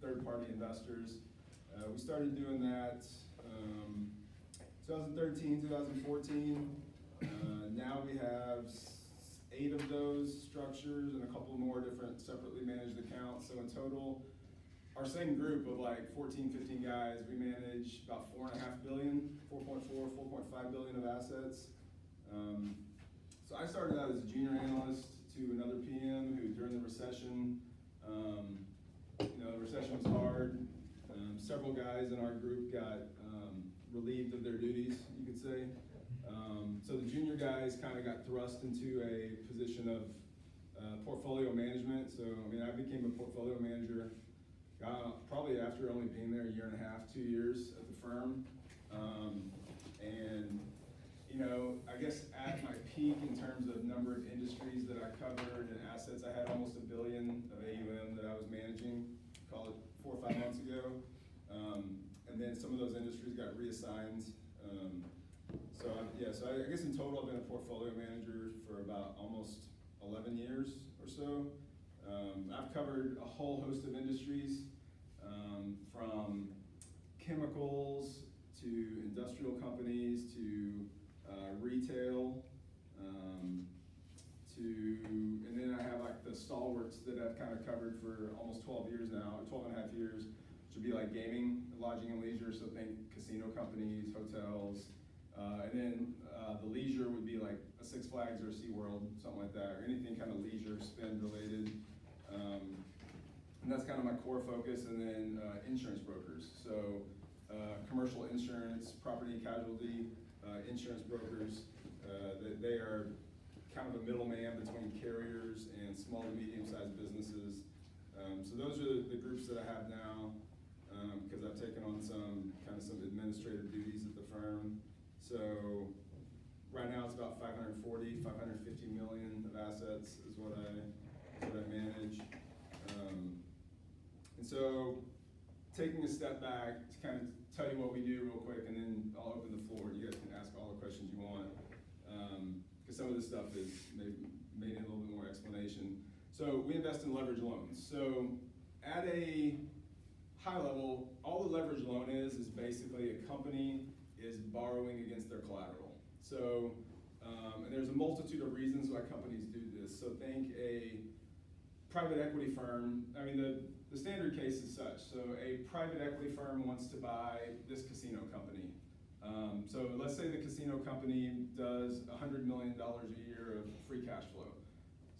third-party investors. We started doing that 2013, 2014. Now we have 8 of those structures and a couple more different separately managed accounts. So in total, our same group of like 14, 15 guys, we manage about $4.5 billion, 4.5 billion of assets. So I started out as a junior analyst to another PM who during the recession, the recession was hard. Several guys in our group got relieved of their duties, you could say. So the junior guys kind of got thrust into a position of portfolio management. So, I became a portfolio manager probably after only being there a year and a half, 2 years at the firm. And, I guess at my peak in terms of number of industries that I covered and assets, I had almost $1 billion of AUM that I was managing, call it 4 or 5 months ago. And then some of those industries got reassigned. So I guess in total I've been a portfolio manager for about almost 11 years or so. I've covered a whole host of industries, from chemicals to industrial companies to retail, and then I have like the stalwarts that I've kind of covered for almost 12 years now, 12 and a half years, which would be like gaming, lodging and leisure, so think casino companies, hotels, and then the leisure would be like a Six Flags or a SeaWorld, something like that, or anything kind of leisure spend related. And that's kind of my core focus. And then insurance brokers. So commercial insurance, property and casualty insurance brokers. They are kind of a middleman between carriers and small to medium-sized businesses. So those are the groups that I have now, because I've taken on some administrative duties at the firm. So right now it's about 550 million of assets is what I manage. And so taking a step back to kind of tell you what we do real quick, and then I'll open the floor. You guys can ask all the questions you want, because some of this stuff is maybe made a little bit more explanation. So we invest in leverage loans. So at a high level, all the leverage loan is basically a company is borrowing against their collateral. So, and there's a multitude of reasons why companies do this. So think a private equity firm, the standard case is such. So a private equity firm wants to buy this casino company. So let's say the casino company does $100 million a year of free cash flow.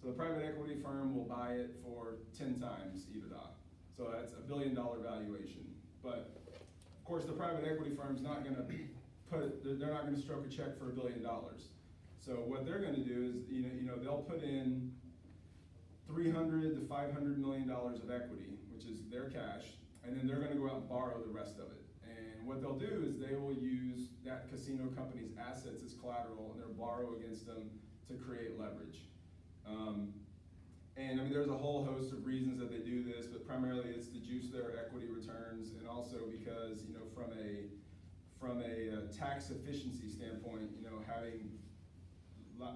So the private equity firm will buy it for 10 times EBITDA. So that's $1 billion valuation. But of course the private equity firm's not gonna they're not gonna stroke a check for $1 billion. So what they're gonna do is, they'll put in $300 to $500 million of equity, which is their cash, and then they're gonna go out and borrow the rest of it. And what they'll do is they will use that casino company's assets as collateral, and they'll borrow against them to create leverage. And there's a whole host of reasons that they do this, but primarily it's to juice their equity returns, and also because, from a tax efficiency standpoint, having,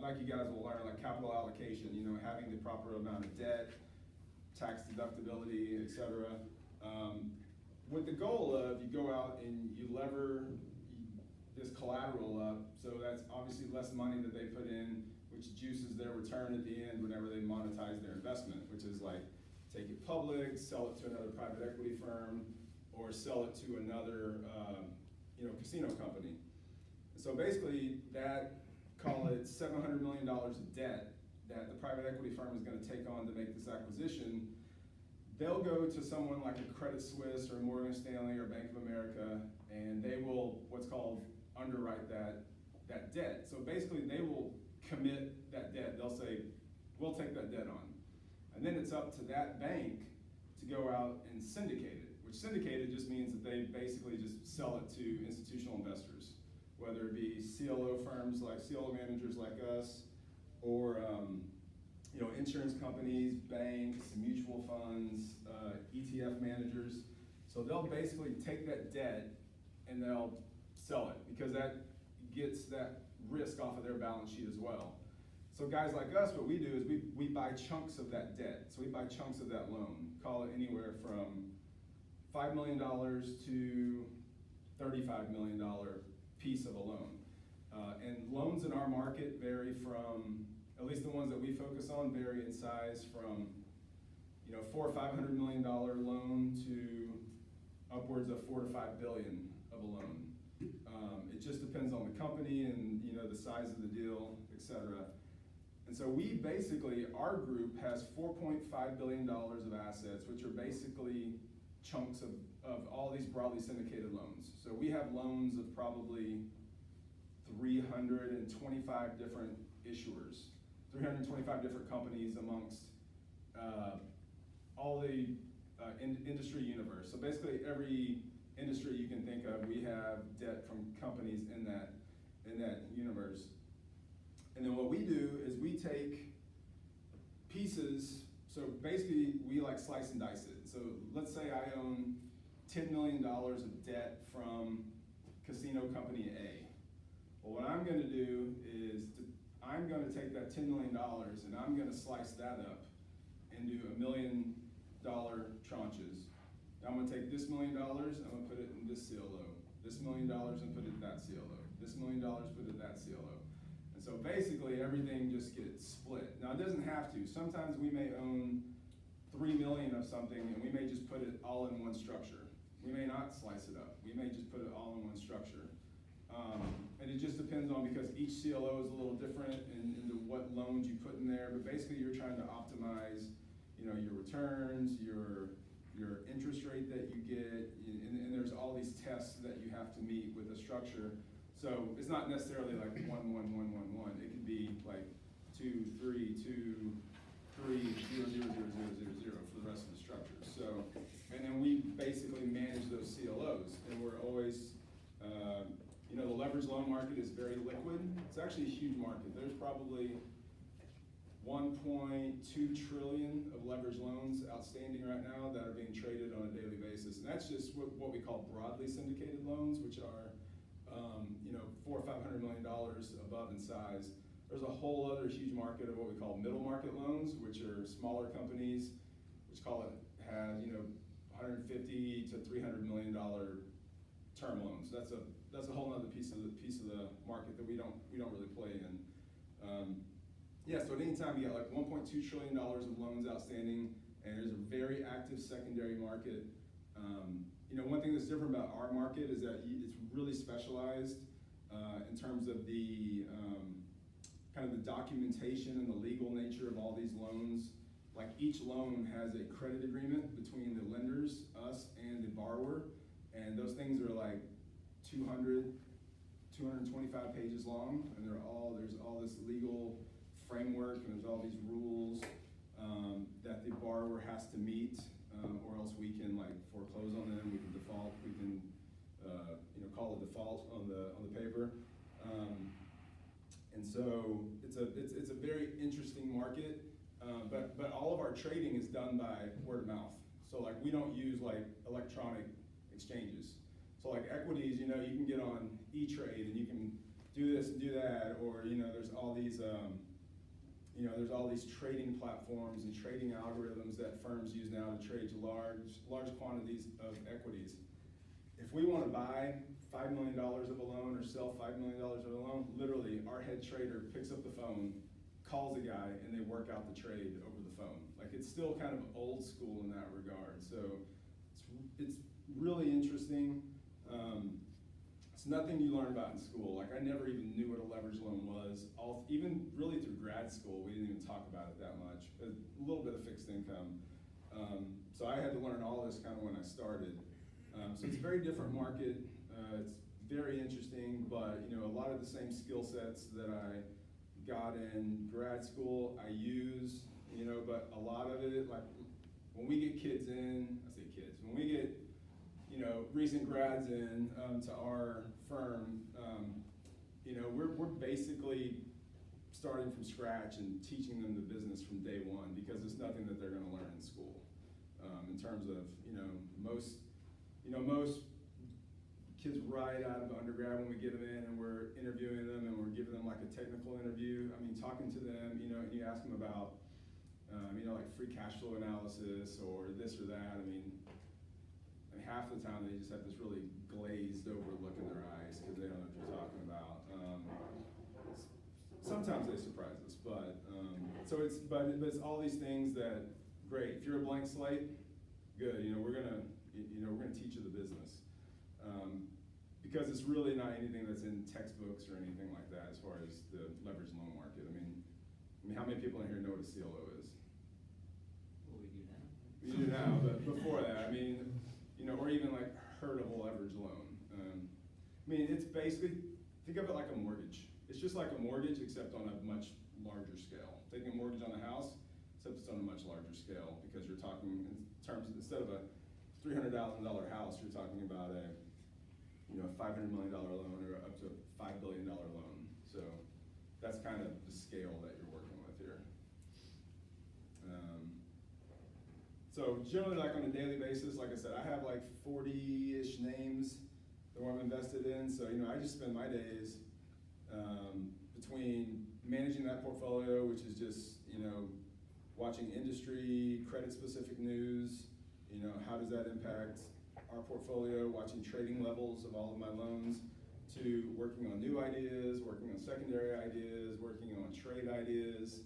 like you guys will learn, like capital allocation, having the proper amount of debt, tax deductibility, et cetera. With the goal of you go out and you lever this collateral up, so that's obviously less money that they put in, which juices their return at the end whenever they monetize their investment, which is like take it public, sell it to another private equity firm, or sell it to another casino company. So basically that, call it $700 million of debt that the private equity firm is going to take on to make this acquisition. They'll go to someone like a Credit Suisse or Morgan Stanley or Bank of America, and they will what's called underwrite that debt. So basically they will commit that debt. They'll say, we'll take that debt on. And then it's up to that bank to go out and syndicate it, which syndicated just means that they basically just sell it to institutional investors, whether it be CLO firms like CLO managers like us, or insurance companies, banks, mutual funds, ETF managers. So they'll basically take that debt and they'll sell it, because that gets that risk off of their balance sheet as well. So guys like us, what we do is we buy chunks of that debt. So we buy chunks of that loan, call it anywhere from $5 million to $35 million piece of a loan. And loans in our market vary from, at least the ones that we focus on, vary in size from, $400 or $500 million loan to upwards of $4 to $5 billion of a loan. It just depends on the company and the size of the deal, et cetera. And so we basically, our group has $4.5 billion of assets, which are basically chunks of all these broadly syndicated loans. So we have loans of probably 325 different issuers, 325 different companies amongst all the industry universe. So basically every industry you can think of, we have debt from companies in that universe. And then what we do is we take pieces, so basically we like slice and dice it. So let's say I own $10 million of debt from casino company A. Well, what I'm gonna do is I'm gonna take that $10 million and I'm gonna slice that up into $1 million tranches. I'm gonna take this $1 million, I'm gonna put it in this CLO. This $1 million and put it in that CLO. This $1 million, put it in that CLO. And so basically everything just gets split. Now it doesn't have to. Sometimes we may own 3 million of something and we may just put it all in one structure. We may not slice it up. We may just put it all in one structure. And it just depends on, because each CLO is a little different in what loans you put in there, but basically you're trying to optimize, your returns, your interest rate that you get, and there's all these tests that you have to meet with a structure. So it's not necessarily like 1, 1, 1, 1, 1. It could be like 2, 3, 2, 3, 0, 0, 0, 0, 0, 0 for the rest of the structure. So, and then we basically manage those CLOs, and we're always, the leveraged loan market is very liquid. It's actually a huge market. There's probably 1.2 trillion of leveraged loans outstanding right now that are being traded on a daily basis. And that's just what we call broadly syndicated loans, which are, $400 or $500 million above in size. There's a whole other huge market of what we call middle market loans, which are smaller companies, which has, $150 to $300 million term loans. That's a whole other piece of the market that we don't really play in. So at any time you got like $1.2 trillion of loans outstanding, and there's a very active secondary market. One thing that's different about our market is that it's really specialized in terms of the kind of the documentation and the legal nature of all these loans. Like each loan has a credit agreement between the lenders, us, and the borrower, and those things are like 225 pages long, and there's all this legal framework, and there's all these rules that the borrower has to meet, or else we can like foreclose on them, we can default, we can call a default on the paper. And so it's a very interesting market, but all of our trading is done by word of mouth. So like we don't use like electronic exchanges. So like equities, you can get on E-Trade and you can do this and do that, or there's all these there's all these trading platforms and trading algorithms that firms use now to trade large quantities of equities. If we want to buy $5 million of a loan or sell $5 million of a loan, literally our head trader picks up the phone, calls a guy, and they work out the trade over the phone. Like it's still kind of old school in that regard. So it's really interesting. It's nothing you learn about in school. Like I never even knew what a leveraged loan was. Even really through grad school, we didn't even talk about it that much. A little bit of fixed income. So I had to learn all this kind of when I started. So it's a very different market. It's very interesting, but a lot of the same skill sets that I got in grad school, I use, but a lot of it, like when we get kids in, I say kids, when we get recent grads in to our firm, we're basically starting from scratch and teaching them the business from day one, because it's nothing that they're going to learn in school. In terms of most kids right out of undergrad, when we get them in and we're interviewing them and we're giving them like a technical interview. I mean, talking to them, and you ask them about like free cash flow analysis or this or that. I mean, the time they just have this really glazed over look in their eyes because they don't know what you're talking about. Sometimes they surprise us, but it's all these things that, great, if you're a blank slate, good, we're gonna teach you the business. Because it's really not anything that's in textbooks or anything like that as far as the leveraged loan market. I mean, how many people in here know what a CLO is? Well, we do now. We do now, but before that, or even like heard of a leveraged loan. It's basically, think of it like a mortgage. It's just like a mortgage, except on a much larger scale. Taking a mortgage on a house, except it's on a much larger scale because you're talking in terms of, instead of a $300,000 house, you're talking about a $500 million loan or up to a $5 billion loan. So that's kind of the scale that you're working with here. So generally, like on a daily basis, like I said, I have like 40-ish names that I'm invested in. So I just spend my days between managing that portfolio, which is just watching industry, credit-specific news. How does that impact our portfolio, watching trading levels of all of my loans, to working on new ideas, working on secondary ideas, working on trade ideas,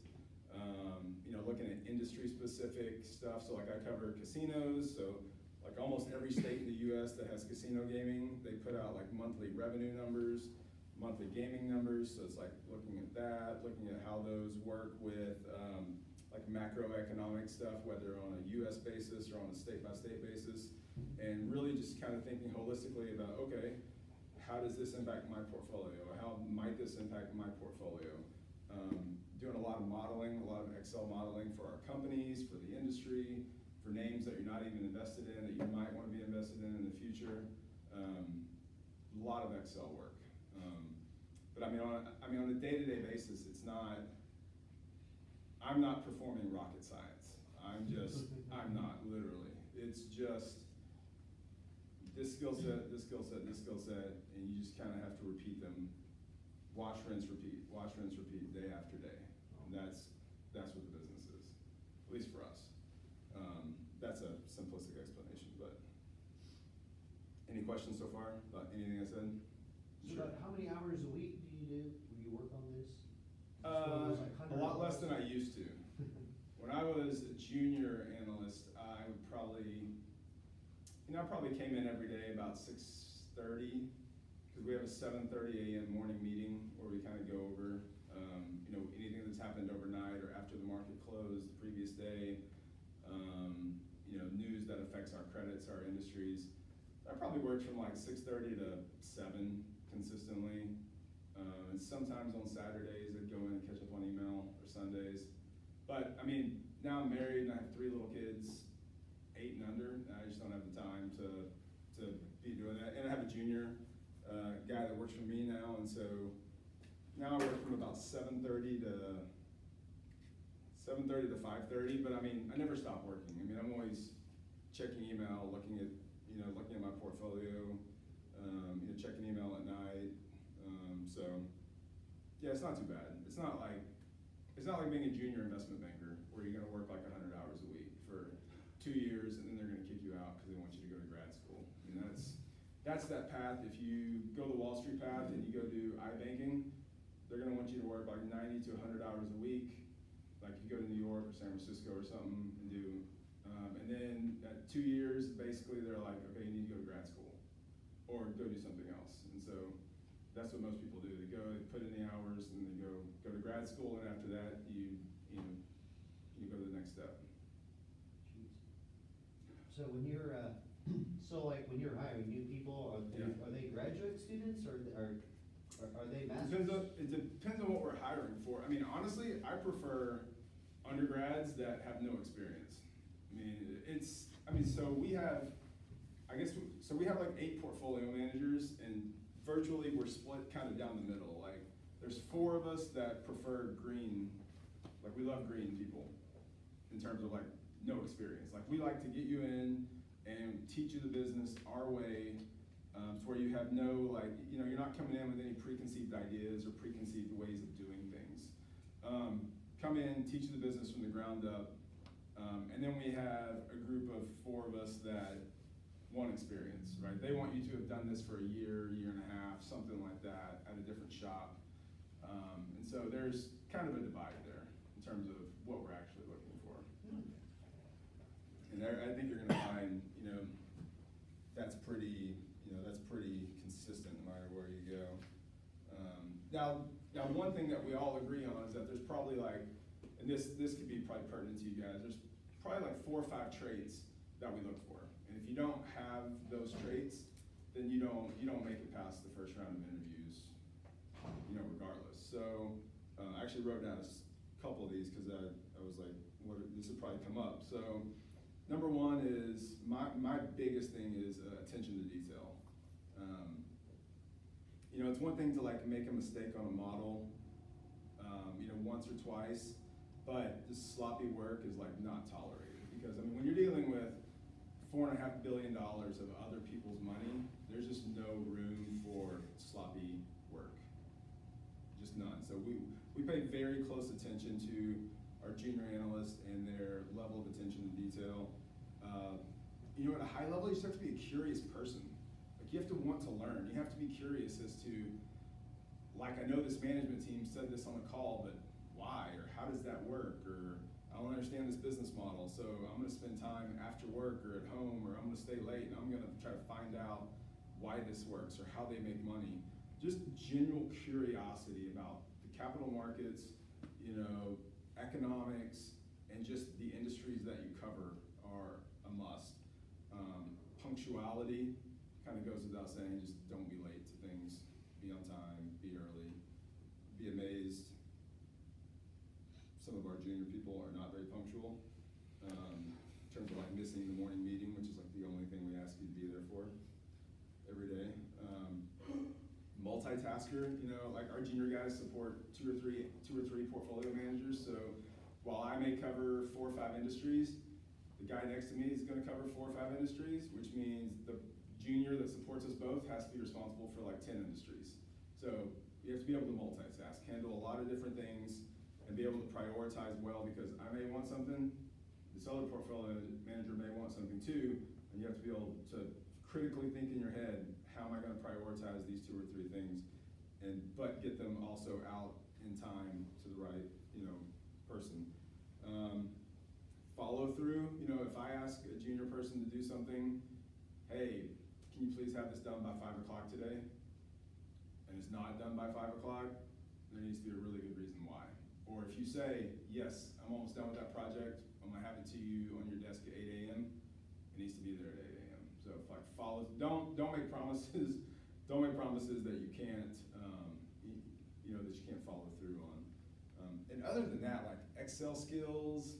looking at industry-specific stuff. So like I cover casinos, so like almost every state in the US that has casino gaming, they put out like monthly revenue numbers, monthly gaming numbers. So it's like looking at that, looking at how those work with like macroeconomic stuff, whether on a US basis or on a state-by-state basis. And really just kind of thinking holistically about, okay, how does this impact my portfolio? How might this impact my portfolio? Doing a lot of modeling, a lot of Excel modeling for our companies, for the industry, for names that you're not even invested in, that you might want to be invested in the future. A lot of Excel work. But on a day-to-day basis, I'm not performing rocket science. I'm not, literally. It's just this skill set, this skill set, this skill set, and you just kind of have to repeat them. Watch, rinse, repeat, day after day. And that's what the business is, at least for us. That's a simplistic explanation, but any questions so far about anything I said? So about how many hours a week do you work on this? A lot less than I used to. When I was a junior analyst, I probably came in every day about 6:30, because we have a 7:30 a.m. morning meeting where we kind of go over, anything that's happened overnight or after the market closed the previous day, news that affects our credits, our industries. I probably worked from like 6:30 to 7 consistently. And sometimes on Saturdays I'd go in and catch up on email, or Sundays. But now I'm married and I have 3 little kids, 8 and under, and I just don't have the time to be doing that. And I have a junior guy that works for me now, and so now I work from about 7:30 to 5:30. But I never stop working. I'm always checking email, looking at my portfolio, checking email at night. So yeah, it's not too bad. It's not like being a junior investment banker where you're gonna work like 100 hours a week for 2 years and then they're gonna kick you out because they want you to go to grad school. That's that path. If you go the Wall Street path and you go do iBanking, they're gonna want you to work like 90 to 100 hours a week. Like you go to New York or San Francisco or something and do, and then at 2 years, basically they're like, okay, you need to go to grad school or go do something else. And so that's what most people do. They put in the hours, and they go to grad school, and after that, you go to the next step. So when you're when you're hiring new people, are they graduate students or are they masters? It depends on what we're hiring for. Honestly, I prefer undergrads that have no experience. So we have like 8 portfolio managers, and virtually we're split kind of down the middle. Like there's 4 of us that prefer green, like we love green people in terms of like no experience. Like we like to get you in and teach you the business our way, to where you have no you're not coming in with any preconceived ideas or preconceived ways of doing things. Come in, teach you the business from the ground up, and then we have a group of 4 of us that want to own experience, right? They want you to have done this for a year, year and a half, something like that, at a different shop. And so there's kind of a divide there in terms of what we're actually looking for. And there, I think you're gonna find, that's pretty consistent no matter where you go. Now one thing that we all agree on is that there's probably like, and this could be probably pertinent to you guys, there's probably like 4 or 5 traits that we look for. And if you don't have those traits, then you don't make it past the first round of interviews, regardless. So I actually wrote down a couple of these because I was like, this would probably come up. So number 1 is, my biggest thing is attention to detail. It's one thing to like make a mistake on a model, once or twice, but just sloppy work is like not tolerated. Because I mean, when you're dealing with $4.5 billion of other people's money, there's just no room for sloppy work, just none. So we pay very close attention to our junior analysts and their level of attention to detail. At a high level, you just have to be a curious person. Like you have to want to learn. You have to be curious as to, like, I know this management team said this on the call, but why? Or how does that work? Or I don't understand this business model, so I'm gonna spend time after work or at home, or I'm gonna stay late and I'm gonna try to find out why this works or how they make money. Just general curiosity about the capital markets, economics, and just the industries that you cover are a must. Punctuality kind of goes without saying, just don't be late to things, be on time, be early, be amazed. Some of our junior people are not very punctual, in terms of like missing the morning meeting, which is like the only thing we ask you to be there for every day. Multitasker, like our junior guys support two or three portfolio managers. So while I may cover 4 or 5 industries, the guy next to me is gonna cover 4 or 5 industries, which means the junior that supports us both has to be responsible for like 10 industries. So you have to be able to multitask, handle a lot of different things, and be able to prioritize well, because I may want something, this other portfolio manager may want something too, and you have to be able to critically think in your head, how am I gonna prioritize these 2 or 3 things, but get them also out in time to the right, person. Follow through, if I ask a junior person to do something, hey, can you please have this done by 5 o'clock today? And it's not done by 5 o'clock, there needs to be a really good reason why. Or if you say, yes, I'm almost done with that project, I'm gonna have it to you on your desk at 8 a.m., it needs to be there at 8 a.m. So if like don't make promises, don't make promises that you can't, that you can't follow through on. And other than that, like Excel skills,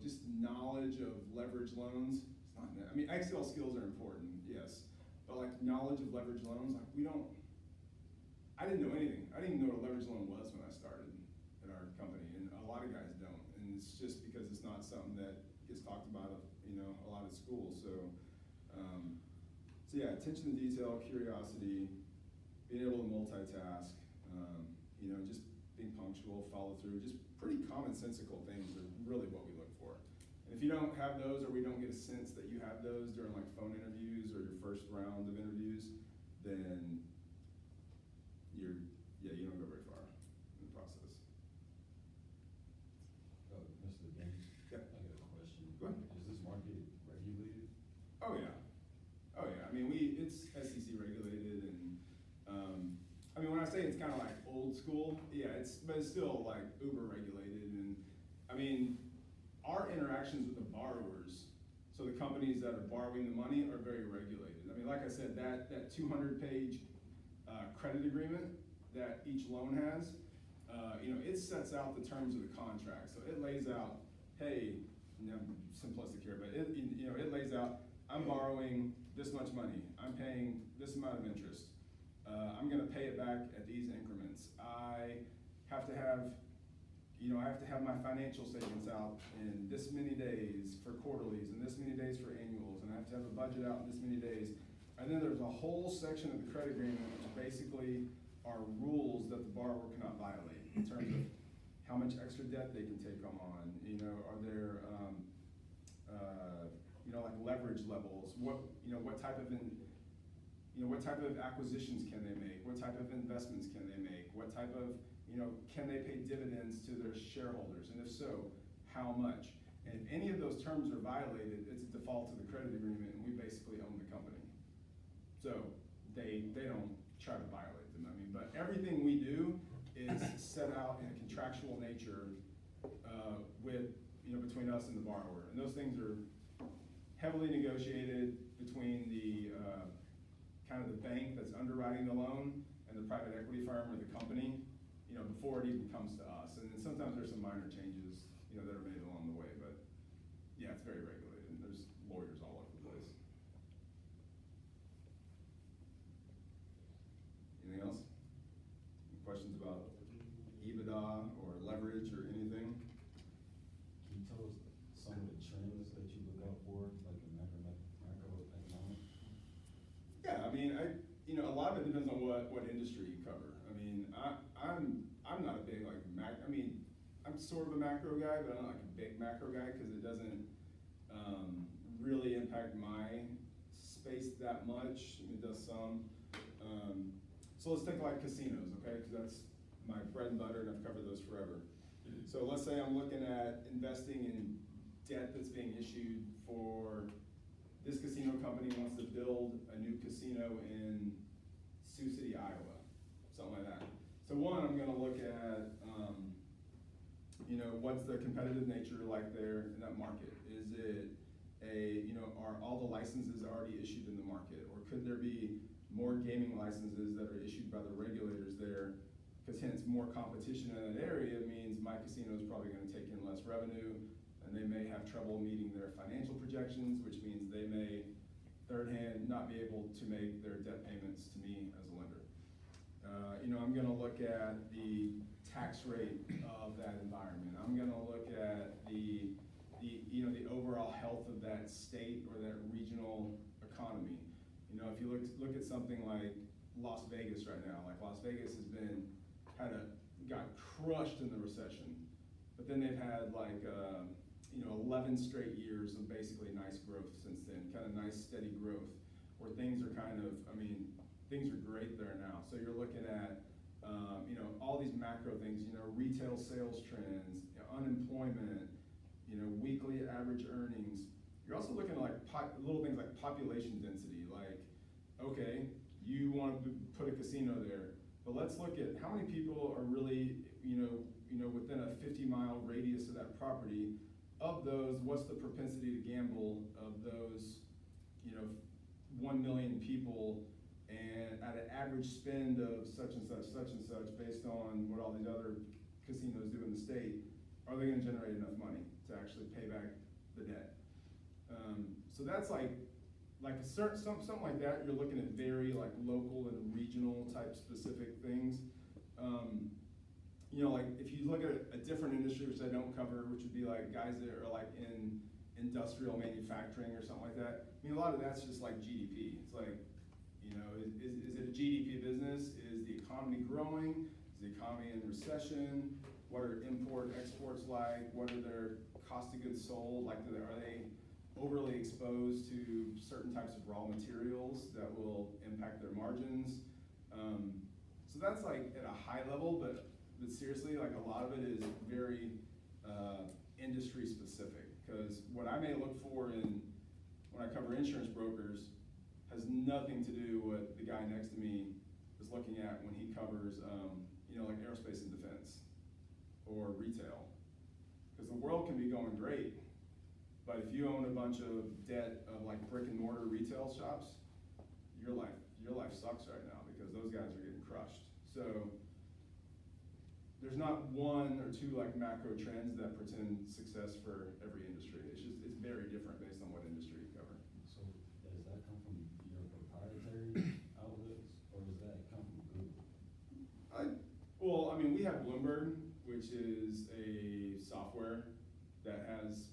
just knowledge of leverage loans, it's not, Excel skills are important, yes, but like knowledge of leverage loans, like I didn't know anything. I didn't even know what a leverage loan was when I started at our company, and a lot of guys don't. And it's just because it's not something that gets talked about, a lot at school. So yeah, attention to detail, curiosity, being able to multitask, just being punctual, follow through, just pretty commonsensical things are really what we look for. And if you don't have those, or we don't get a sense that you have those during like phone interviews or your first round of interviews, then you don't go very far in the process. Mr. Banks? Yeah. I got a question. Go ahead. Is this market regulated? Oh yeah. It's SEC regulated, and when I say it's kind of like old school, yeah, but it's still like uber regulated, and our interactions with the borrowers, so the companies that are borrowing the money, are very regulated. Like I said, that 200-page credit agreement that each loan has, it sets out the terms of the contract. So it lays out, hey, I'm simplistic here, but it lays out, I'm borrowing this much money, I'm paying this amount of interest, I'm gonna pay it back at these increments. I have to have my financial statements out in this many days for quarterlies, and this many days for annuals, and I have to have a budget out in this many days. And then there's a whole section of the credit agreement which basically are rules that the borrower cannot violate in terms of how much extra debt they can take on, are there you know, like leverage levels, what type of what type of acquisitions can they make? What type of investments can they make? What type of, can they pay dividends to their shareholders? And if so, how much? And if any of those terms are violated, it's a default to the credit agreement, and we basically own the company. So they don't try to violate them. I mean, but everything we do is set out in a contractual nature with, between us and the borrower. And those things are heavily negotiated between the kind of the bank that's underwriting the loan and the private equity firm or the company, before it even comes to us. And then sometimes there's some minor changes, that are made along the way, but yeah, it's very regulated, and there's lawyers all over the place. Anything else? Any questions about EBITDA or leverage or anything? Can you tell us some of the trends that you look out for, like in macroeconomic? Yeah, I mean, a lot of it depends on what industry you cover. I mean, I'm not a big I'm sort of a macro guy, but I'm not like a big macro guy because it doesn't really impact my space that much. It does some. So let's take like casinos, okay? Because that's my bread and butter, and I've covered those forever. So let's say I'm looking at investing in debt that's being issued for this casino company wants to build a new casino in Sioux City, Iowa, something like that. So one, I'm gonna look at, what's the competitive nature like there in that market? Is it are all the licenses already issued in the market? Or could there be more gaming licenses that are issued by the regulators there? Because hence more competition in that area means my casino is probably gonna take in less revenue, and they may have trouble meeting their financial projections, which means they may, third hand, not be able to make their debt payments to me as a lender. I'm gonna look at the tax rate of that environment. I'm gonna look at the overall health of that state or that regional economy. If you look at something like Las Vegas right now, like Las Vegas got crushed in the recession, but then they've had 11 straight years of basically nice growth since then, kind of nice steady growth, where things are things are great there now. So you're looking at, all these macro things, retail sales trends, unemployment, weekly average earnings. You're also looking at little things like population density, like, okay, you want to put a casino there, but let's look at how many people are really, within a 50-mile radius of that property. Of those, what's the propensity to gamble of those, 1 million people, and at an average spend of such and such, based on what all these other casinos do in the state, are they gonna generate enough money to actually pay back the debt? So that's something like that. You're looking at very local and regional type specific things. If you look at a different industry, which I don't cover, which would be guys that are in industrial manufacturing or something like that. A lot of that's just GDP. It's is it a GDP business? Is the economy growing? Is the economy in recession? What are import exports like? What are their cost of goods sold? Are they overly exposed to certain types of raw materials that will impact their margins? So that's at a high level, but seriously, a lot of it is very industry specific. Because what I may look for when I cover insurance brokers has nothing to do with what the guy next to me is looking at when he covers, aerospace and defense or retail. Because the world can be going great, but if you own a bunch of debt of brick and mortar retail shops, your life sucks right now because those guys are getting crushed. So there's not one or two macro trends that pretend success for every industry. It's very different based on what industry you cover. So does that come from your proprietary outlets, or does that come from Google? We have Bloomberg, which is a software that has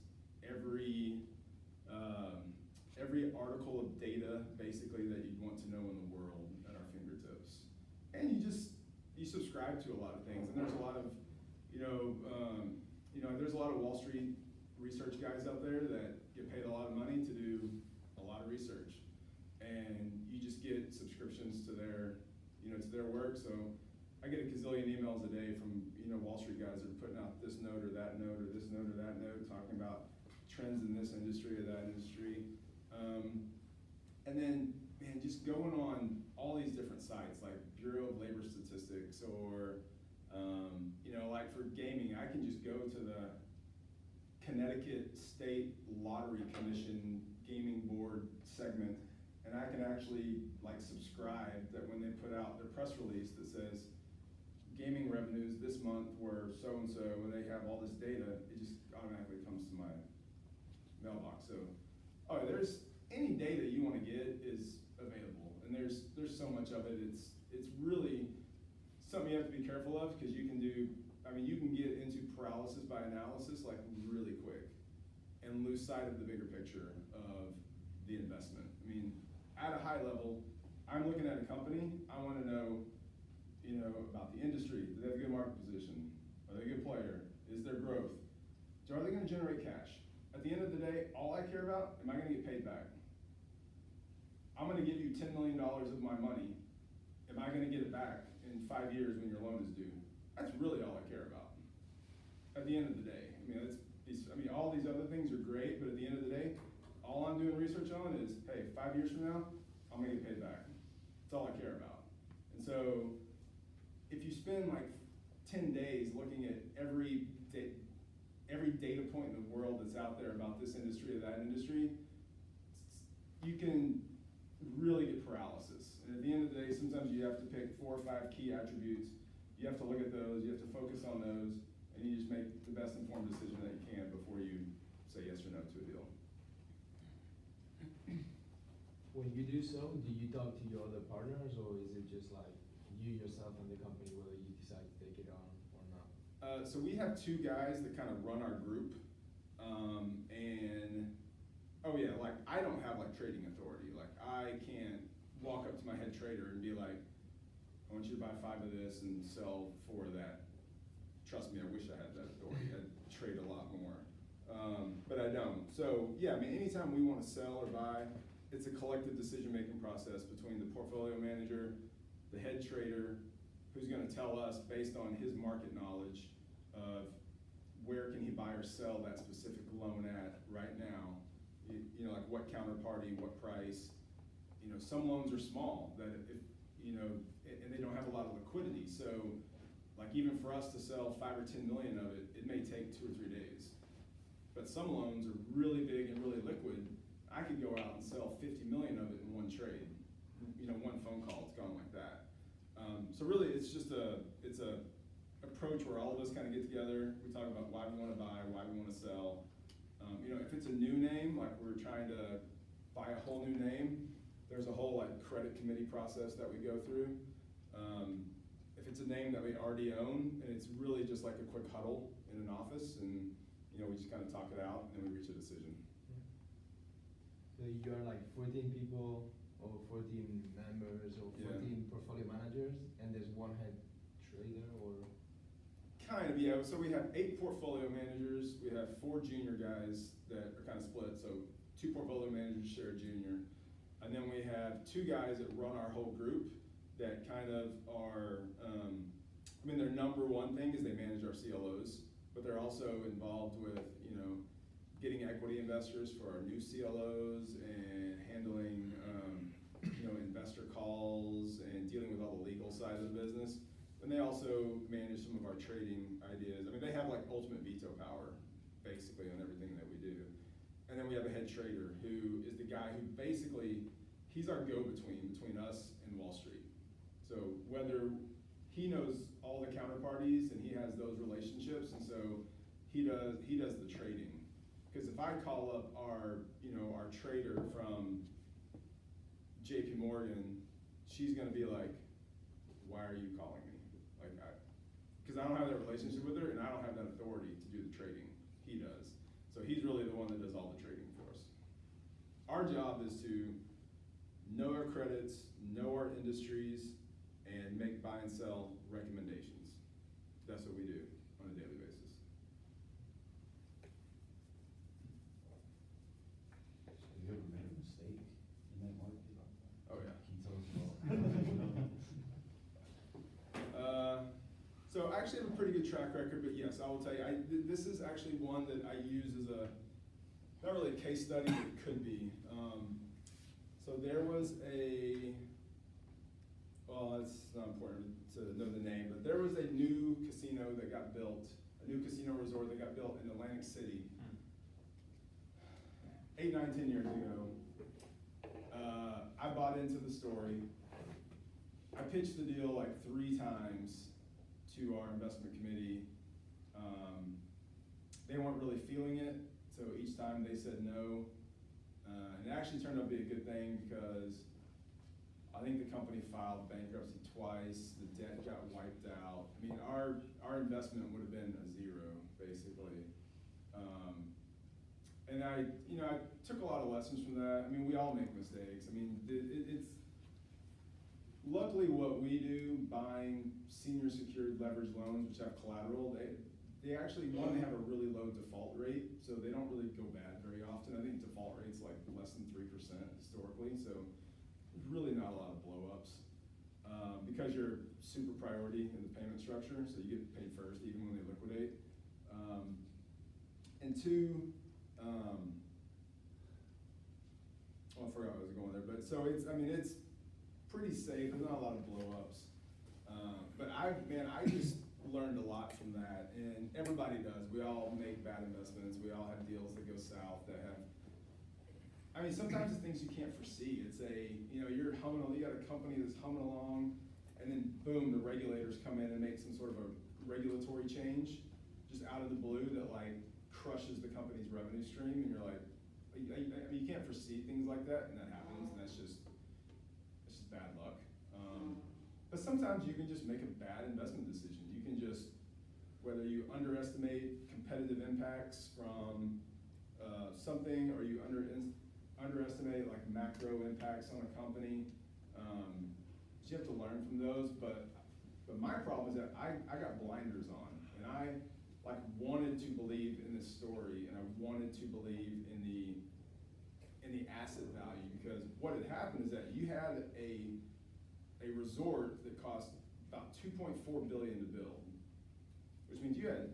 every article of data basically that you'd want to know in the world at our fingertips. And you subscribe to a lot of things, and there's a lot of, there's a lot of Wall Street research guys out there that get paid a lot of money to do a lot of research. And you just get subscriptions to their, to their work. So I get a gazillion emails a day from, Wall Street guys that are putting out this note or that note or this note or that note, talking about trends in this industry or that industry. And then, man, just going on all these different sites like Bureau of Labor Statistics or, like for gaming, I can just go to the Connecticut State Lottery Commission Gaming Board segment, and I can actually like subscribe that when they put out their press release that says gaming revenues this month were so-and-so, and they have all this data, it just automatically comes to my mailbox. So, there's any data you want to get is available, and there's so much of it. It's really something you have to be careful of, because you can get into paralysis by analysis like really quick and lose sight of the bigger picture of the investment. At a high level, I'm looking at a company, I want to know, about the industry. Do they have a good market position? Are they a good player? Is there growth? So are they going to generate cash? At the end of the day, all I care about, am I going to get paid back? I'm going to give you $10 million of my money. Am I going to get it back in 5 years when your loan is due? That's really all I care about. At the end of the day, all these other things are great, but at the end of the day, all I'm doing research on is, hey, 5 years from now, I'm going to get paid back. That's all I care about. And so, if you spend like 10 days looking at every data point in the world that's out there about this industry or that industry, you can really get paralysis. And at the end of the day, sometimes you have to pick 4 or 5 key attributes. You have to look at those, you have to focus on those, and you just make the best informed decision that you can before you say yes or no to a deal. When you do so, do you talk to your other partners, or is it just like you yourself and the company, whether you decide to take it on or not? So we have 2 guys that kind of run our group, I don't have like trading authority. Like I can't walk up to my head trader and be like, I want you to buy 5 of this and sell 4 of that. Trust me, I wish I had that authority. I'd trade a lot more, but I don't. So yeah, anytime we want to sell or buy, it's a collective decision-making process between the portfolio manager, the head trader, who's going to tell us based on his market knowledge of where can he buy or sell that specific loan at right now. Like what counterparty, what price. Some loans are small that and they don't have a lot of liquidity. So like even for us to sell 5 or 10 million of it, it may take 2 or 3 days. But some loans are really big and really liquid. I could go out and sell 50 million of it in one trade. One phone call, it's gone like that. So really, it's a approach where all of us kind of get together. We talk about why we want to buy, why we want to sell. If it's a new name, like we're trying to buy a whole new name, there's a whole like credit committee process that we go through. If it's a name that we already own, and it's really just like a quick huddle in an office, and we just kind of talk it out, and we reach a decision. So you are like 14 people, or 14 members, or 14 portfolio managers, and there's one head trader, or? Kind of, yeah. So we have 8 portfolio managers. We have 4 junior guys that are kind of split. So 2 portfolio managers share a junior. And then we have 2 guys that run our whole group that kind of are, their number one thing is they manage our CLOs, but they're also involved with, getting equity investors for our new CLOs and handling, investor calls and dealing with all the legal side of the business. And they also manage some of our trading ideas. They have like ultimate veto power, basically, on everything that we do. And then we have a head trader who is the guy who basically, he's our go-between between us and Wall Street. So whether he knows all the counterparties and he has those relationships, and so he does the trading. Because if I call up our trader from JP Morgan, she's gonna be like, why are you calling me? Because I don't have that relationship with her, and I don't have that authority to do the trading. He does. So he's really the one that does all the trading for us. Our job is to know our credits, know our industries, and make buy and sell recommendations. That's what we do on a daily basis. actually have a pretty good track record, but yes, I will tell you, this is actually one that I use as not really a case study, but it could be. So there was well, it's not important to know the name, but there was a new casino that got built, a new casino resort that got built in Atlantic City 8, 9, 10 years ago. I bought into the story. I pitched the deal like 3 times to our investment committee. They weren't really feeling it, so each time they said no. And it actually turned out to be a good thing because I think the company filed bankruptcy twice, the debt got wiped out. I mean, our investment would have been a zero, basically. And I took a lot of lessons from that. I mean, we all make mistakes. I mean, it's luckily what we do, buying senior secured leveraged loans, which have collateral, they actually, one, they have a really low default rate, so they don't really go bad very often. I think default rate's like less than 3% historically, so there's really not a lot of blow-ups. Because you're super priority in the payment structure, so you get paid first even when they liquidate. And 2, I forgot where I was going there, but so it's pretty safe. There's not a lot of blow-ups. But I just learned a lot from that, and everybody does. We all make bad investments. We all have deals that go south that have, I mean, sometimes it's things you can't foresee. It's you're humming, you got a company that's humming along, and then boom, the regulators come in and make some sort of a regulatory change just out of the blue that like crushes the company's revenue stream, and you're like, you can't foresee things like that, and that happens, and that's just bad luck. But sometimes you can just make a bad investment decision. You can just, whether you underestimate competitive impacts from something, or you underestimate like macro impacts on a company, you have to learn from those. But my problem is that I got blinders on, and I like wanted to believe in this story, and I wanted to believe in the asset value, because what had happened is that you had a resort that cost about $2.4 billion to build, which means you had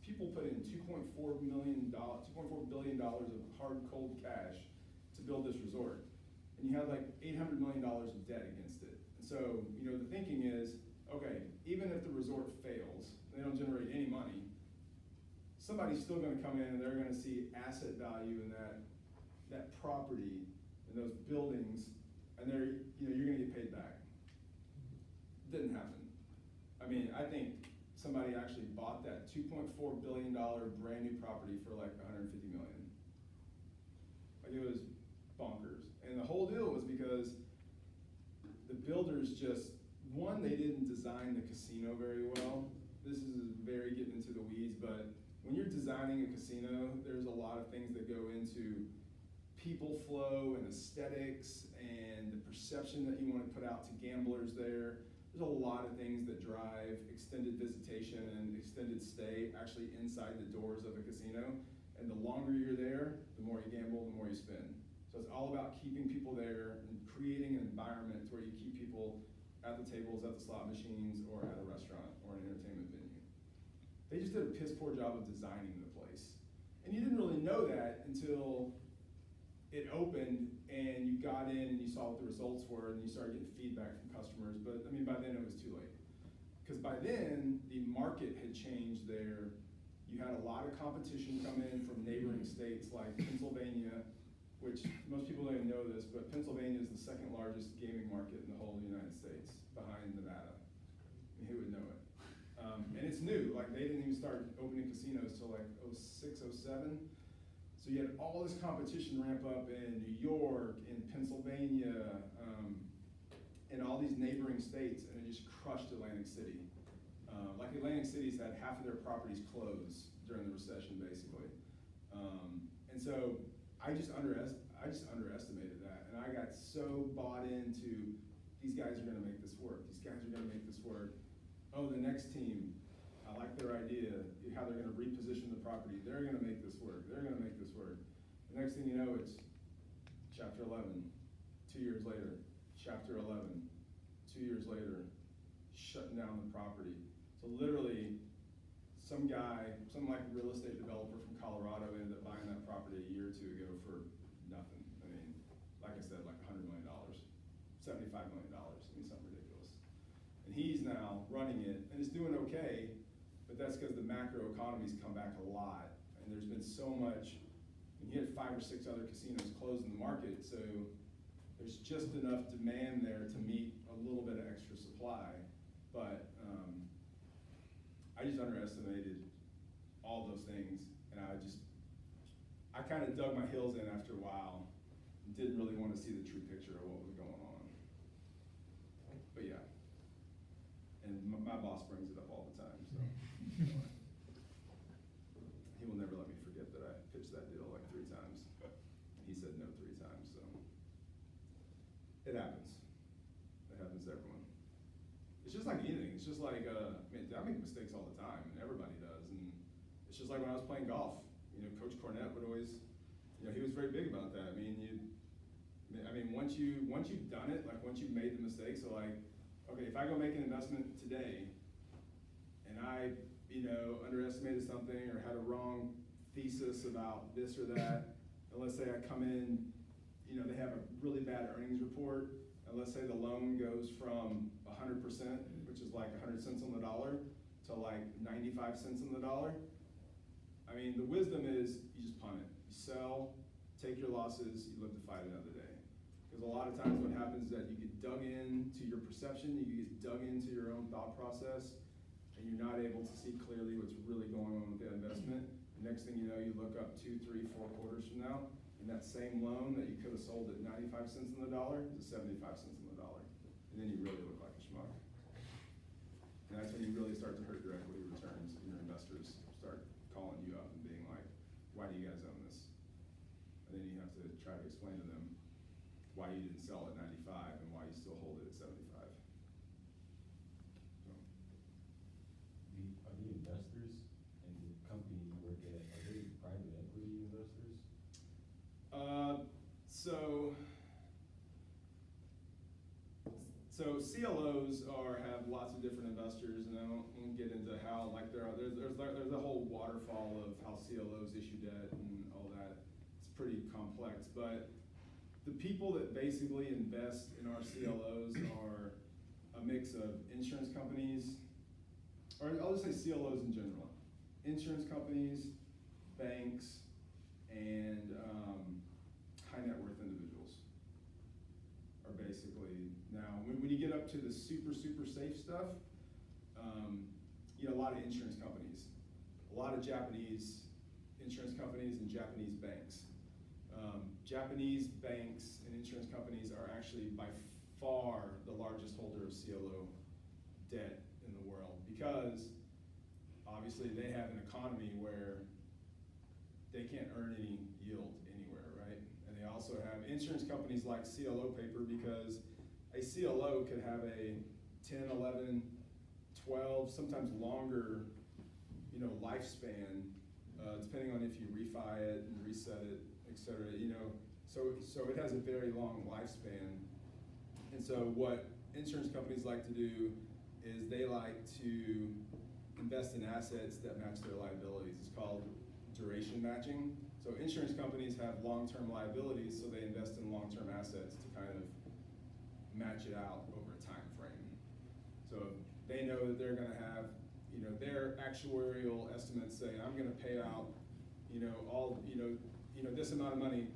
people put in $2.4 billion of hard, cold cash to build this resort, and you had like $800 million of debt against it. And so, the thinking is, okay, even if the resort fails, they don't generate any money, somebody's still gonna come in and they're gonna see asset value in that property and those buildings, and you're gonna get paid back. Didn't happen. I mean, I think somebody actually bought that $2.4 billion brand new property for like $150 million. Like, it was bonkers. And the whole deal was because the builders just, one, they didn't design the casino very well. This is very getting into the weeds, but when you're designing a casino, there's a lot of things that go into people flow and aesthetics and the perception that you want to put out to gamblers there. There's a lot of things that drive extended visitation and extended stay actually inside the doors of a casino. And the longer you're there, the more you gamble, the more you spend. So it's all about keeping people there and creating an environment where you keep people at the tables, at the slot machines, or at a restaurant or an entertainment venue. They just did a piss poor job of designing the place. And you didn't really know that until it opened and you got in and you saw what the results were and you started getting feedback from customers. But I mean, by then it was too late. Because by then, the market had changed there. You had a lot of competition come in from neighboring states like Pennsylvania, which most people don't even know this, but Pennsylvania is the second largest gaming market in the whole United States, behind Nevada. I mean, who would know it? And it's new, like they didn't even start opening casinos till like 06, 07. So you had all this competition ramp up in New York, in Pennsylvania, and all these neighboring states, and it just crushed Atlantic City. Like Atlantic City's had half of their properties close during the recession, basically. And so I just underestimated that, and I got so bought into, these guys are gonna make this work, these guys are gonna make this work. Oh, the next team, I like their idea, how they're gonna reposition the property, they're gonna make this work, they're gonna make this work. The next thing you know, it's chapter 11, 2 years later, chapter 11, 2 years later, shutting down the property. So literally, some guy, some like real estate developer from Colorado ended up buying that property a year or two ago for nothing. I mean, like I said, like $100 million, $75 million, I mean, something ridiculous. And he's now running it, and it's doing okay, but that's because the macro economy's come back a lot, and there's been so much, and he had 5 or 6 other casinos closed in the market, so there's just enough demand there to meet a little bit of extra supply, but, I just underestimated all those things, and I kind of dug my heels in after a while, and didn't really want to see the true picture of what was going on. But yeah, and my boss brings it up all the time, so. He will never let me forget that I pitched that deal like 3 times. He said no 3 times, so. It happens. It happens to everyone. It's just like anything. It's just like, I make mistakes all the time, and everybody does. And it's just like when I was playing golf. You know, Coach Cornette would always, you know, he was very big about that. I mean, once you've done it, like once you've made the mistake, so like, okay, if I go make an investment today, and I, you know, underestimated something or had a wrong thesis about this or that, and let's say I come in, you know, they have a really bad earnings report, and let's say the loan goes from 100%, which is like 100 cents on the dollar, to like 95 cents on the dollar. I mean, the wisdom is you just punt it. You sell, take your losses, you live to fight another day. Because a lot of times what happens is that you get dug into your perception, you get dug into your own thought process, and you're not able to see clearly what's really going on with that investment. The next thing you know, you look up 2, 3, 4 quarters from now, and that same loan that you could have sold at 95 cents on the dollar is 75 cents on the dollar. And then you really look like a schmuck. And that's when you really start to hurt your equity returns, and your investors start calling you up and being like, why do you guys own this? And then you have to try to explain to them why you didn't sell at 95 and why you still hold it at 75. So. Are the investors in the company you work at, are they private equity investors? So CLOs have lots of different investors, and I won't get into how, like, there's a whole waterfall of how CLOs issue debt and all that. It's pretty complex, but the people that basically invest in our CLOs are a mix of insurance companies, or I'll just say CLOs in general. Insurance companies, banks, and high net worth individuals are basically, now when you get up to the super safe stuff, you know, a lot of insurance companies, a lot of Japanese insurance companies and Japanese banks. Japanese banks and insurance companies are actually by far the largest holder of CLO debt in the world, because obviously they have an economy where they can't earn any yield anywhere, right? And they also have insurance companies like CLO paper, because a CLO could have a 10, 11, 12, sometimes longer, you know, lifespan, depending on if you refi it and reset it, et cetera, you know. So it has a very long lifespan. And so what insurance companies like to do is they like to invest in assets that match their liabilities. It's called duration matching. So insurance companies have long-term liabilities, so they invest in long-term assets to kind of match it out over a time frame. So they know that they're gonna have, you know, their actuarial estimates say, I'm gonna pay out, you know, all, you know, this amount of money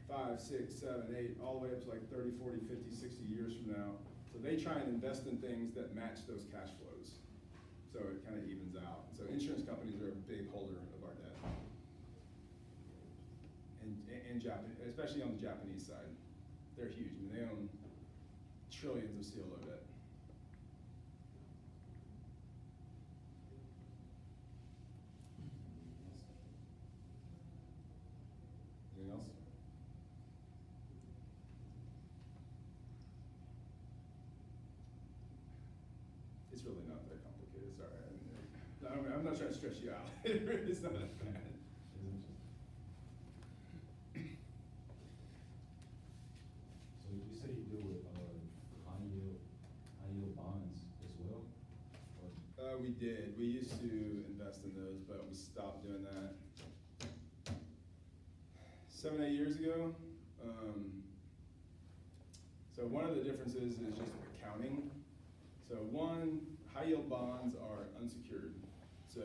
5, 6, 7, 8, all the way up to like 30, 40, 50, 60 years from now. So they try and invest in things that match those cash flows. So it kind of evens out. So insurance companies are a big holder of our debt. And Japan, especially on the Japanese side, they're huge. I mean, they own trillions of CLO debt. Anything else? It's really not that complicated, sorry. I'm not trying to stress you out. It's not that bad. So you say you deal with high yield bonds as well? Or we did. We used to invest in those, but we stopped doing that 7, 8 years ago. So one of the differences is just accounting. So one, high yield bonds are unsecured. So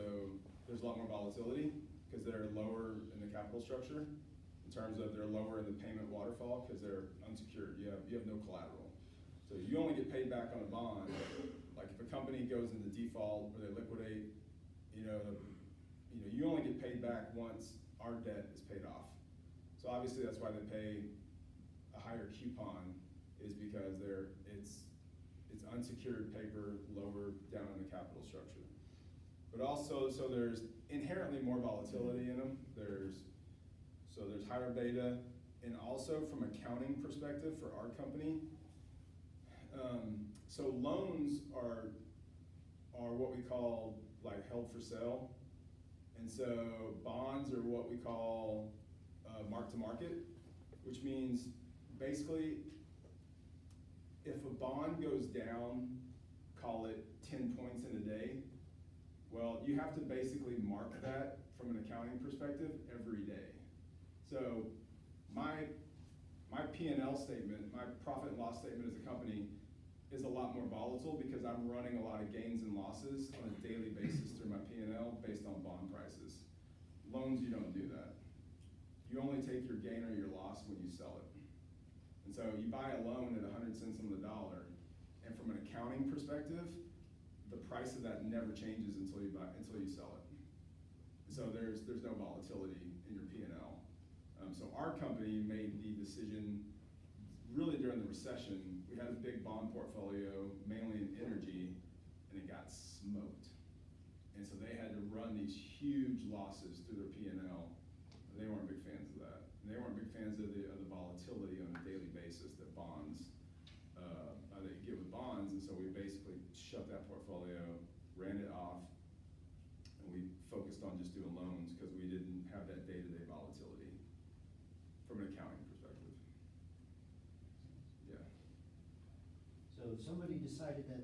there's a lot more volatility because they're lower in the capital structure in terms of they're lower in the payment waterfall because they're unsecured. You have no collateral. So you only get paid back on a bond. Like if a company goes into default or they liquidate, you only get paid back once our debt is paid off. So obviously that's why they pay a higher coupon, is because it's unsecured paper lower down in the capital structure. But also, so there's inherently more volatility in them. There's higher beta, and also from accounting perspective for our company, so loans are what we call like held for sale, and so bonds are what we call mark to market, which means basically if a bond goes down, call it 10 points in a day, well, you have to basically mark that from an accounting perspective every day. So my P&L statement, my profit and loss statement as a company is a lot more volatile because I'm running a lot of gains and losses on a daily basis through my P&L based on bond prices. Loans, you don't do that. You only take your gain or your loss when you sell it. And so you buy a loan at 100 cents on the dollar, and from an accounting perspective, the price of that never changes until you sell it. So there's no volatility in your P&L. So our company made the decision really during the recession. We had a big bond portfolio, mainly in energy, and it got smoked. And so they had to run these huge losses through their P&L. They weren't big fans of that. And they weren't big fans of the volatility on a daily basis that bonds, that you get with bonds. And so we basically shut that portfolio, ran it off, and we focused on just doing loans because we didn't have that day-to-day volatility from an accounting perspective. Yeah. So if somebody decided that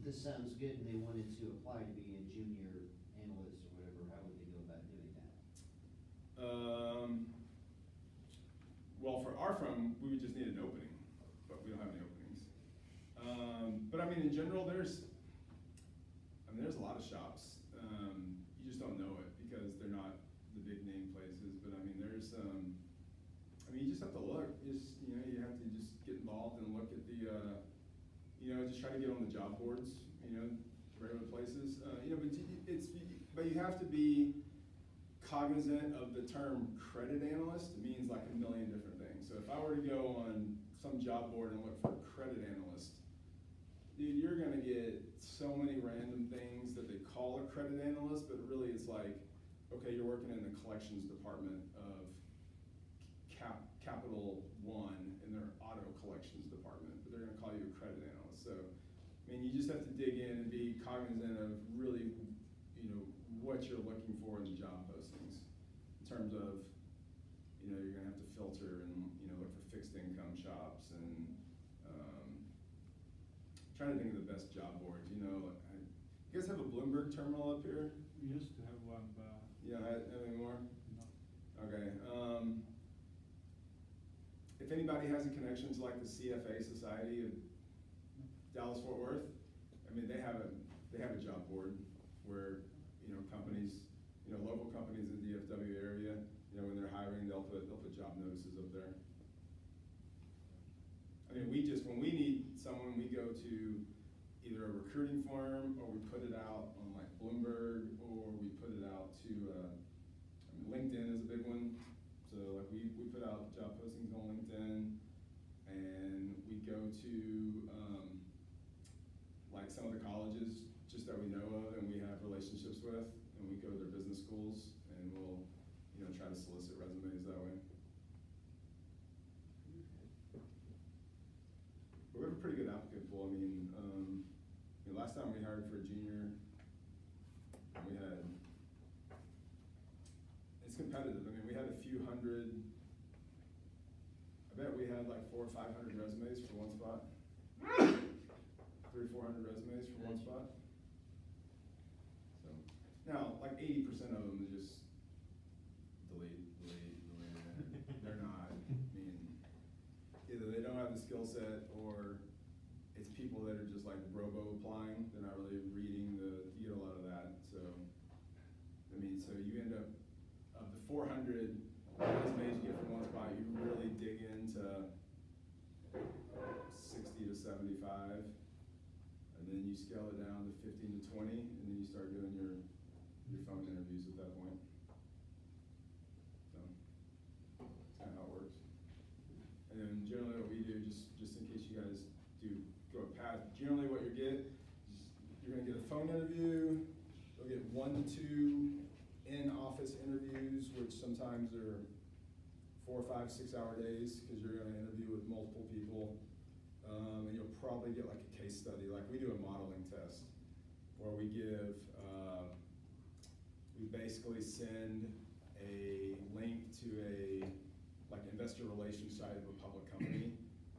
this sounds good and they wanted to apply to be a junior analyst or whatever, how would they go about doing that? Well, for our firm, we would just need an opening, but we don't have any openings. But I mean, in general, there's a lot of shops. You just don't know it because they're not the big name places. But I mean, you just have to look. You have to just get involved and look at the, just try to get on the job boards. Regular places. But you have to be cognizant of the term credit analyst. It means like a million different things. So if I were to go on some job board and look for a credit analyst, dude, you're gonna get so many random things that they call a credit analyst, but really it's like, okay, you're working in the collections department of Capital One in their auto collections department, but they're gonna call you a credit analyst. So, I mean, you just have to dig in and be cognizant of really, what you're looking for in the job postings in terms of, you're gonna have to filter and, look for fixed income shops and, trying to think of the best job boards, you guys have a Bloomberg terminal up here? We used to have one, but You don't have it anymore? no. Okay, if anybody has a connection to like the CFA Society of Dallas-Fort Worth, I mean, they have a job board where, companies, local companies in the DFW area, when they're hiring, they'll put job notices up there. I mean, when we need someone, we go to either a recruiting firm, or we put it out on like Bloomberg, or we put it out to, LinkedIn is a big one. So like we put out job postings on LinkedIn, and we go to like some of the colleges just that we know of and we have relationships with, and we go to their business schools, and we'll try to solicit resumes that way. But we have a pretty good applicant pool. I mean, last time we hired for a junior, it's competitive. I mean, we had a few hundred. I bet we had like 400 or 500 resumes for one spot. 300 or 400 resumes for one spot. the skill set, or it's people that are just like robo applying, they're not really reading you get a lot of that, so. I mean, so you end up, of the 400 resumes you get from one spot, you really dig into 60 to 75, and then you scale it down to 15 to 20, and then you start doing your phone interviews at that point. So, that's kind of how it works. And then generally what we do, just in case you guys do go a path, generally what you get, you're gonna get a phone interview, you'll get 1 to 2 in-office interviews, which sometimes are 4, 5, 6 hour days, because you're gonna interview with multiple people. And you'll probably get like a case study, like we do a modeling test, where we give, we basically send a link to a, like investor relations side of a public company,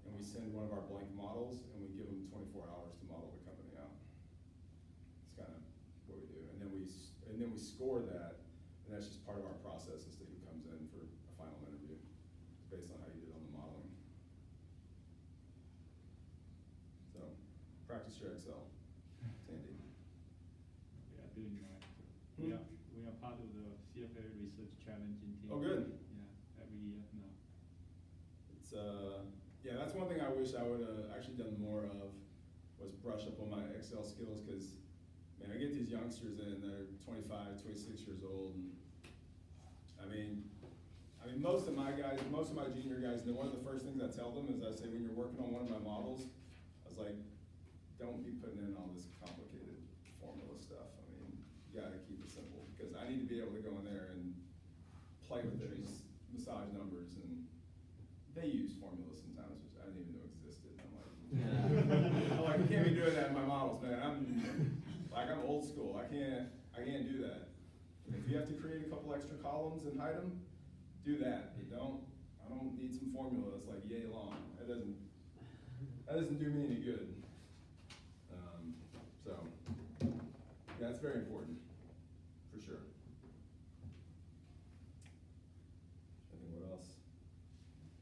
and we send one of our blank models, and we give them 24 hours to model the company out. It's kind of what we do, and then we score that, and that's just part of our process as to who comes in for a final interview. It's based on how you did on the modeling. So, practice your Excel, Sandy. We are doing that. We are part of the CFA Research Challenging Team. Oh, good. Yeah, every year now. It's, yeah, that's one thing I wish I would have actually done more of, was brush up on my Excel skills, because, man, I get these youngsters in, they're 25, 26 years old, and, I mean, most of my junior guys, and one of the first things I tell them is I say, when you're working on one of my models, I was like, don't be putting in all this complicated formula stuff. I mean, you gotta keep it simple, because I need to be able to go in there and play with these massage numbers, and they use formulas sometimes, which I didn't even know existed, and I'm like, I can't be doing that in my models, man. I'm old school. I can't do that. If you have to create a couple extra columns and hide them, do that. But I don't need some formula that's like yay long. That doesn't do me any good. So, yeah, it's very important, for sure. I think what else?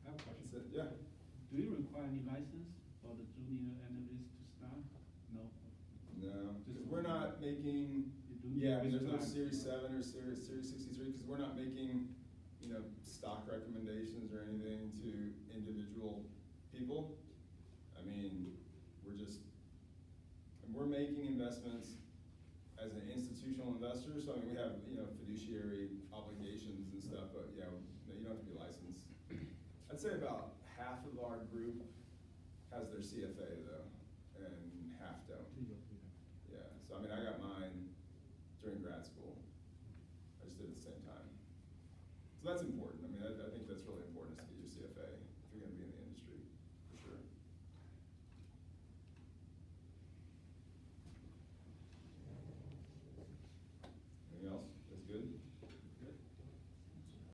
I have a question. That's it. Yeah. Do you require any license for the junior analyst to start? No. No, Just because we're not making, You do yeah, with there's no time. Series 7 or Series 63, because we're not making, stock recommendations or anything to individual people. I mean, we're making investments as an institutional investor, so I mean, we have, fiduciary obligations and stuff, but yeah, no, you don't have to be licensed. I'd say about half of our group has their CFA though, and half don't. Yeah, so I mean, I got mine during grad school. I just did it at the same time. So that's important. I mean, I think